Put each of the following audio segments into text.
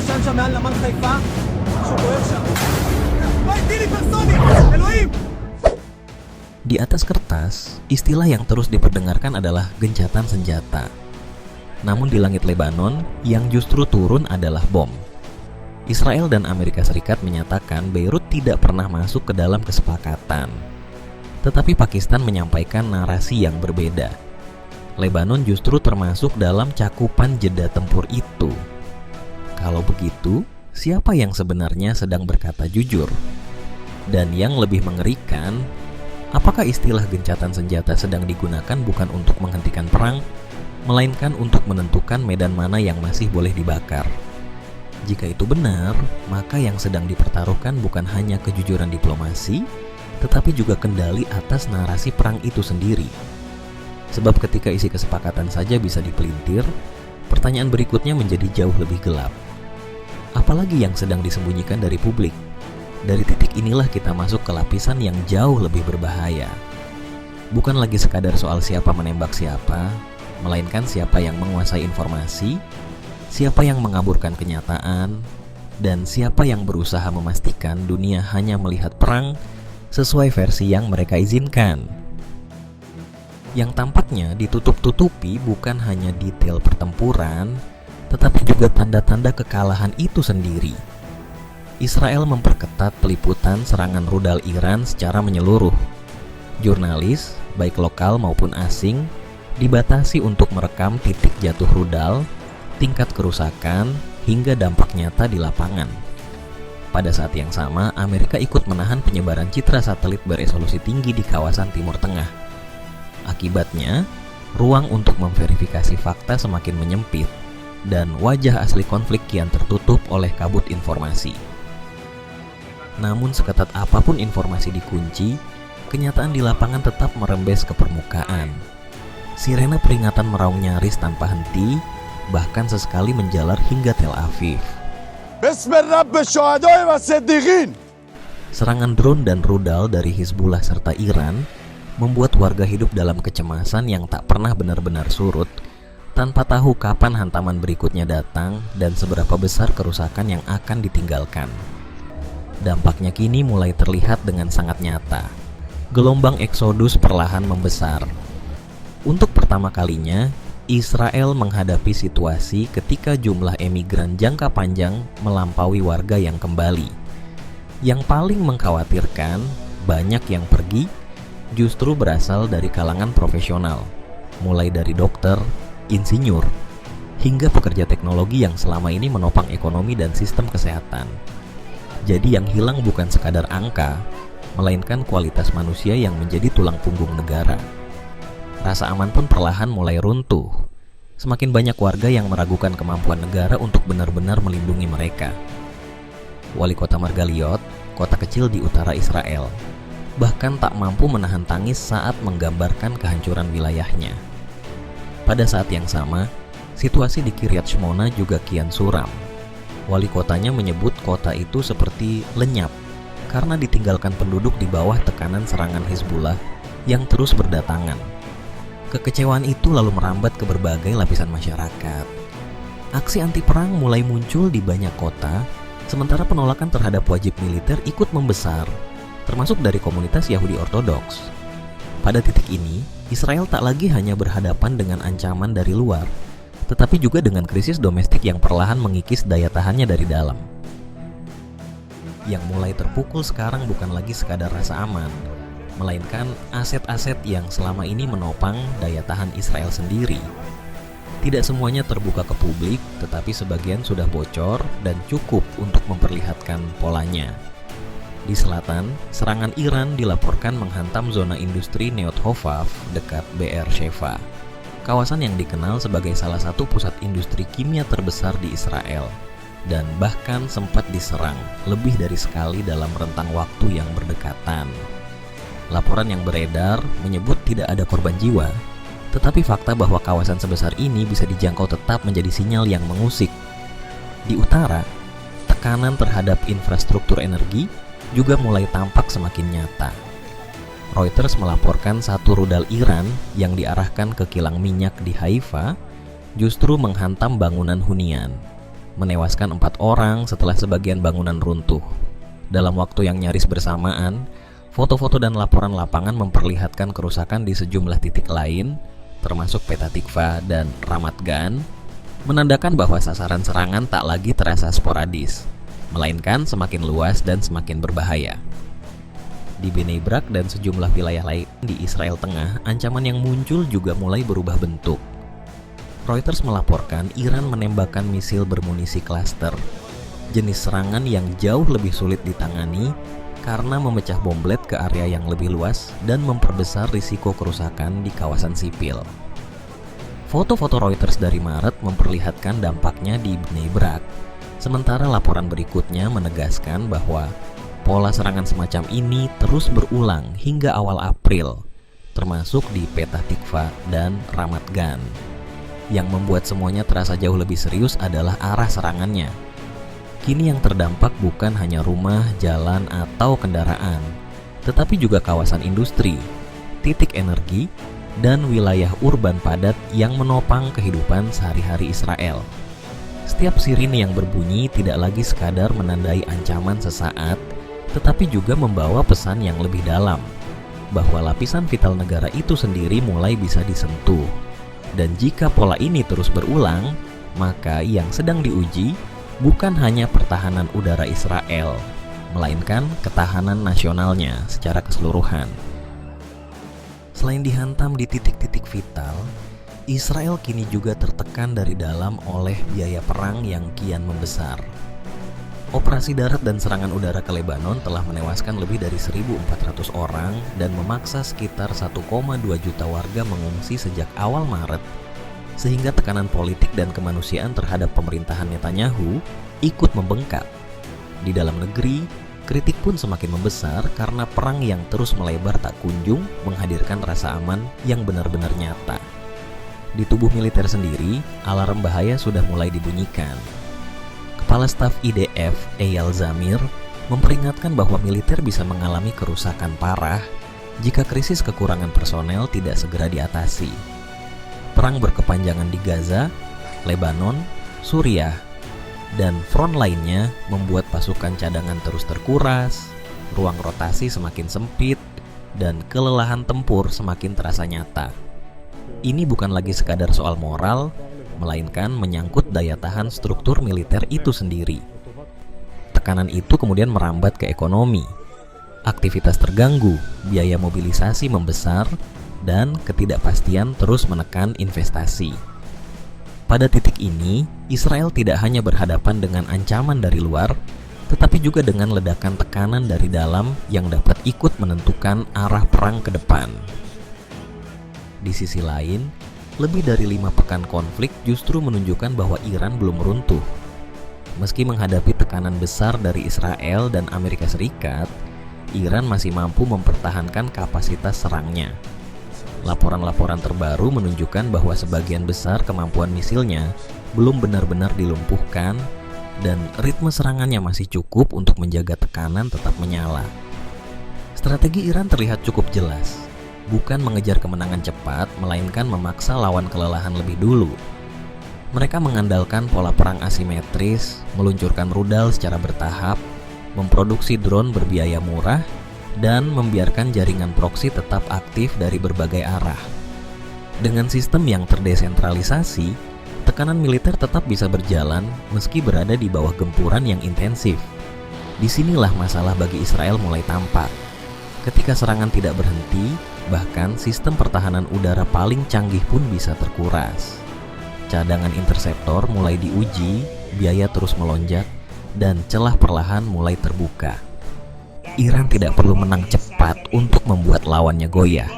עשן שם מעל נמל חיפה? משהו בוער שם. בית טילי פרסוני! אלוהים! Di atas kertas, istilah yang terus diperdengarkan adalah gencatan senjata. Namun di langit Lebanon, yang justru turun adalah bom. Israel dan Amerika Serikat menyatakan Beirut tidak pernah masuk ke dalam kesepakatan. Tetapi Pakistan menyampaikan narasi yang berbeda. Lebanon justru termasuk dalam cakupan jeda tempur itu. Kalau begitu, siapa yang sebenarnya sedang berkata jujur? Dan yang lebih mengerikan, apakah istilah gencatan senjata sedang digunakan bukan untuk menghentikan perang, melainkan untuk menentukan medan mana yang masih boleh dibakar? Jika itu benar, maka yang sedang dipertaruhkan bukan hanya kejujuran diplomasi, tetapi juga kendali atas narasi perang itu sendiri. Sebab ketika isi kesepakatan saja bisa dipelintir, pertanyaan berikutnya menjadi jauh lebih gelap. Apalagi yang sedang disembunyikan dari publik? Dari titik inilah kita masuk ke lapisan yang jauh lebih berbahaya. Bukan lagi sekadar soal siapa menembak siapa, melainkan siapa yang menguasai informasi, siapa yang mengaburkan kenyataan, dan siapa yang berusaha memastikan dunia hanya melihat perang sesuai versi yang mereka izinkan. Yang tampaknya ditutup-tutupi bukan hanya detail pertempuran, tetapi juga tanda-tanda kekalahan itu sendiri. Israel memperketat peliputan serangan rudal Iran secara menyeluruh. Jurnalis, baik lokal maupun asing, dibatasi untuk merekam titik jatuh rudal, tingkat kerusakan, hingga dampak nyata di lapangan. Pada saat yang sama, Amerika ikut menahan penyebaran citra satelit beresolusi tinggi di kawasan Timur Tengah. Akibatnya, ruang untuk memverifikasi fakta semakin menyempit, dan wajah asli konflik kian tertutup oleh kabut informasi. Namun seketat apapun informasi dikunci, kenyataan di lapangan tetap merembes ke permukaan. Sirene peringatan meraung nyaris tanpa henti, bahkan sesekali menjalar hingga Tel Aviv. Serangan drone dan rudal dari Hizbullah serta Iran membuat warga hidup dalam kecemasan yang tak pernah benar-benar surut, tanpa tahu kapan hantaman berikutnya datang dan seberapa besar kerusakan yang akan ditinggalkan. Dampaknya kini mulai terlihat dengan sangat nyata. Gelombang eksodus perlahan membesar. Untuk pertama kalinya, Israel menghadapi situasi ketika jumlah emigran jangka panjang melampaui warga yang kembali. Yang paling mengkhawatirkan, banyak yang pergi justru berasal dari kalangan profesional, mulai dari dokter, insinyur, hingga pekerja teknologi yang selama ini menopang ekonomi dan sistem kesehatan. Jadi yang hilang bukan sekadar angka, melainkan kualitas manusia yang menjadi tulang punggung negara. Rasa aman pun perlahan mulai runtuh. Semakin banyak warga yang meragukan kemampuan negara untuk benar-benar melindungi mereka. Wali kota Margaliot, kota kecil di utara Israel, bahkan tak mampu menahan tangis saat menggambarkan kehancuran wilayahnya. Pada saat yang sama, situasi di Kiryat Shmona juga kian suram. Wali kotanya menyebut kota itu seperti lenyap karena ditinggalkan penduduk di bawah tekanan serangan Hizbullah yang terus berdatangan. Kekecewaan itu lalu merambat ke berbagai lapisan masyarakat. Aksi anti perang mulai muncul di banyak kota, sementara penolakan terhadap wajib militer ikut membesar, termasuk dari komunitas Yahudi Ortodoks. Pada titik ini, Israel tak lagi hanya berhadapan dengan ancaman dari luar, tetapi juga dengan krisis domestik yang perlahan mengikis daya tahannya dari dalam. Yang mulai terpukul sekarang bukan lagi sekadar rasa aman, melainkan aset-aset yang selama ini menopang daya tahan Israel sendiri. Tidak semuanya terbuka ke publik, tetapi sebagian sudah bocor dan cukup untuk memperlihatkan polanya. Di selatan, serangan Iran dilaporkan menghantam zona industri Neot Hofav dekat Be'er Sheva, kawasan yang dikenal sebagai salah satu pusat industri kimia terbesar di Israel, dan bahkan sempat diserang lebih dari sekali dalam rentang waktu yang berdekatan. Laporan yang beredar menyebut tidak ada korban jiwa, tetapi fakta bahwa kawasan sebesar ini bisa dijangkau tetap menjadi sinyal yang mengusik. Di utara, tekanan terhadap infrastruktur energi juga mulai tampak semakin nyata. Reuters melaporkan satu rudal Iran yang diarahkan ke kilang minyak di Haifa justru menghantam bangunan hunian. menewaskan 4 orang setelah sebagian bangunan runtuh. Dalam waktu yang nyaris bersamaan, foto-foto dan laporan lapangan memperlihatkan kerusakan di sejumlah titik lain, termasuk Petah Tikva dan Ramat Gan, menandakan bahwa sasaran serangan tak lagi terasa sporadis, melainkan semakin luas dan semakin berbahaya. Di Bnei Brak dan sejumlah wilayah lain di Israel Tengah, ancaman yang muncul juga mulai berubah bentuk. Reuters melaporkan Iran menembakkan misil bermunisi klaster, jenis serangan yang jauh lebih sulit ditangani karena memecah bom lead ke area yang lebih luas dan memperbesar risiko kerusakan di kawasan sipil. Foto-foto Reuters dari Maret memperlihatkan dampaknya di Bnei Brak, sementara laporan berikutnya menegaskan bahwa pola serangan semacam ini terus berulang hingga awal April, termasuk di Petah Tikva dan Ramat Gan. Yang membuat semuanya terasa jauh lebih serius adalah arah serangannya. Kini yang terdampak bukan hanya rumah, jalan, atau kendaraan, tetapi juga kawasan industri, titik energi, dan wilayah urban padat yang menopang kehidupan sehari-hari Israel. Setiap sirine yang berbunyi tidak lagi sekadar menandai ancaman sesaat, tetapi juga membawa pesan yang lebih dalam, bahwa lapisan vital negara itu sendiri mulai bisa disentuh. Dan jika pola ini terus berulang, maka yang sedang diuji bukan hanya pertahanan udara Israel, melainkan ketahanan nasionalnya secara keseluruhan. Selain dihantam di titik-titik vital, Israel kini juga tertekan dari dalam oleh biaya perang yang kian membesar. Operasi darat dan serangan udara ke Lebanon telah menewaskan lebih dari 1.400 orang dan memaksa sekitar 1,2 juta warga mengungsi sejak awal Maret, sehingga tekanan politik dan kemanusiaan terhadap pemerintahan Netanyahu ikut membengkak. Di dalam negeri, kritik pun semakin membesar karena perang yang terus melebar tak kunjung menghadirkan rasa aman yang benar-benar nyata. Di tubuh militer sendiri, alarm bahaya sudah mulai dibunyikan. Kepala Staf IDF, Eyal Zamir, memperingatkan bahwa militer bisa mengalami kerusakan parah jika krisis kekurangan personel tidak segera diatasi. Perang berkepanjangan di Gaza, Lebanon, Suriah, dan front lainnya membuat pasukan cadangan terus terkuras, ruang rotasi semakin sempit, dan kelelahan tempur semakin terasa nyata. Ini bukan lagi sekadar soal moral, melainkan menyangkut daya tahan struktur militer itu sendiri. Tekanan itu kemudian merambat ke ekonomi. Aktivitas terganggu, biaya mobilisasi membesar, dan ketidakpastian terus menekan investasi. Pada titik ini, Israel tidak hanya berhadapan dengan ancaman dari luar, tetapi juga dengan ledakan tekanan dari dalam yang dapat ikut menentukan arah perang ke depan. Di sisi lain, lebih dari 5 pekan konflik justru menunjukkan bahwa Iran belum runtuh. Meski menghadapi tekanan besar dari Israel dan Amerika Serikat, Iran masih mampu mempertahankan kapasitas serangnya. Laporan-laporan terbaru menunjukkan bahwa sebagian besar kemampuan misilnya belum benar-benar dilumpuhkan dan ritme serangannya masih cukup untuk menjaga tekanan tetap menyala. Strategi Iran terlihat cukup jelas. Bukan mengejar kemenangan cepat, melainkan memaksa lawan kelelahan lebih dulu. Mereka mengandalkan pola perang asimetris, meluncurkan rudal secara bertahap, memproduksi drone berbiaya murah, dan membiarkan jaringan proksi tetap aktif dari berbagai arah. Dengan sistem yang terdesentralisasi, tekanan militer tetap bisa berjalan meski berada di bawah gempuran yang intensif. Disinilah masalah bagi Israel mulai tampak. Ketika serangan tidak berhenti, bahkan sistem pertahanan udara paling canggih pun bisa terkuras. Cadangan interseptor mulai diuji, biaya terus melonjak, dan celah perlahan mulai terbuka. Iran tidak perlu menang cepat untuk membuat lawannya goyah.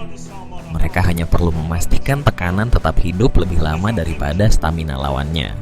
Mereka hanya perlu memastikan tekanan tetap hidup lebih lama daripada stamina lawannya.